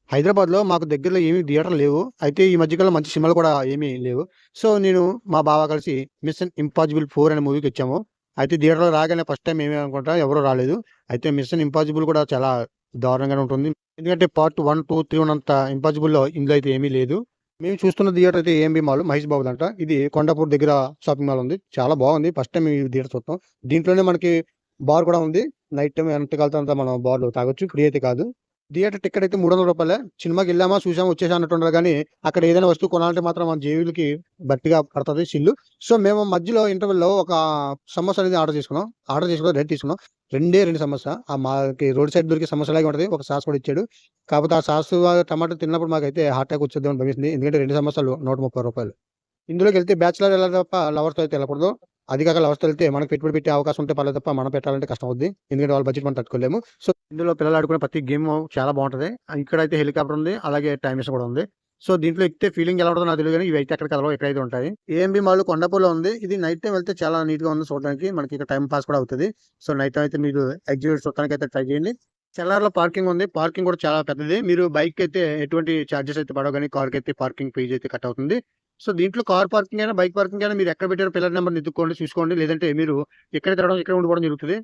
హైదరాబాద్‌లో మాకు దగ్గరలో ఏమి థియేటర్లు లేవు. అయితే ఈ మధ్య కాలంలో మంచి సినిమాలు కూడా ఏమీ లేవు. సో, నేను మా బావ కలిసి 'మిషన్ ఇంపాసిబుల్ 4' అనే మూవీకొచ్చాము. అయితే థియేటర్‌లో రాగానే ఫస్ట్ టైమ్ మేమే అనుకుంటా ఎవరు రాలేదు. అయితే 'మిషన్ ఇంపాసిబుల్' కూడా చాలా దారుణంగానే ఉంటుంది. ఎందుకంటే పార్ట్ 1, 2, 3 ఉన్నంత ఇంపాసిబుల్‌లో ఇందులో అయితే ఏమీ లేదు. మేము చూస్తున్న థియేటర్ అయితే ఏఎంబీ మాల్ మహేష్ బాబుదంట. ఇది కొండాపూర్ దగ్గర షాపింగ్ మాల్ ఉంది. చాలా బాగుంది. ఫస్ట్ టైమ్ ఈ థియేటర్ చూస్తాం. దీంట్లోనే మనకి బార్ కూడా ఉంది. నైట్ టైమ్ ఎంత కావాలితే అంత మనం బార్‌లో తాగొచ్చు. ఫ్రీ అయితే కాదు. థియేటర్ టికెట్ అయితే రూ. 300. సినిమాకెళ్ళామా, చూసామా, వచ్చేసాం అన్నట్టుండదు గానీ, అక్కడ ఏదైనా వస్తువు కొనాలంటే మాత్రం మన జేబులకి గట్టిగా పడతది చిల్లు. సో, మేము మధ్యలో ఇంటర్వల్‌లో ఒక సమోసా అనేది ఆర్డర్ చేసుకున్నాం. ఆర్డర్ చేసుకొని రేట్ తీసుకున్నాం. 2 సమోసా. మాకి రోడ్ సైడ్ దొరికే సమోసాలాగే ఉంటది. ఒక సాస్ కూడా ఇచ్చాడు. కాకపోతే ఆ సాసు, టమాటా తిన్నప్పుడు మాకైతే హార్ట్ అటాక్ వచ్చేద్దామని భయమేసింది. ఎందుకంటే 2 సమోసాలు రూ. 130. ఇందులోకెళ్తే బ్యాచిలర్ ఎళ్ళాలి తప్ప లవర్స్‌తో అయితే ఎళ్ళకూడదు. అది కాక లవర్స్‌తో ఎళ్తే మనకు పెట్టుబడి పెట్టే అవకాశం ఉంటే పర్లేదు తప్ప మనం పెట్టాలంటే కష్టం అవుద్ది. ఎందుకంటే వాళ్ళ బడ్జెట్ మనం తట్టుకోలేము. సో, ఇందులో పిల్లలు ఆడుకునే ప్రతి గేము చాలా బావుంటది. ఇక్కడైతే హెలికాప్టర్ ఉంది. అలాగే టైమ్ మిషన్ కూడా ఉంది. సో, దీంట్లో ఎక్కితే ఫీలింగ్ ఎలా ఉంటదో నాకు తెలీదు గానీ ఇవైతే ఎక్కడ కదలవు. ఇక్కడైతే ఉంటాయి. ఏఎంబీ మాల్ కొండాపూర్‌లో ఉంది. ఇది నైట్ టైమ్ వెళ్తే చాలా నీట్‌గా ఉంది చూడడానికి. మనకి ఇక్కడ టైమ్ పాస్ కూడా అవుతది. సో, నైట్ టైమ్ అయితే మీరు ఎగ్జిబిట్ చూడటానికైతే ట్రై చేయండి. చెల్లార్‌లో పార్కింగ్ ఉంది. పార్కింగ్ కూడా చాలా పెద్దది. మీరు బైక్‌కైతే ఎటువంటి చార్జెస్ అయితే పడవు గానీ కార్‌కైతే పార్కింగ్ ఫీజ్ అయితే కట్ అవుతుంది. సో, దీంట్లో కార్ పార్కింగ్ అయినా, బైక్ పార్కింగ్ అయినా మీరు ఎక్కడ పెట్టారో పిల్లర్ నంబర్‌ని ఎతుక్కోండి, చూసుకోండి. లేదంటే మీరు ఇక్కడే తిరగడం, ఇక్కడే ఉండిపోవడం జరుగుతది.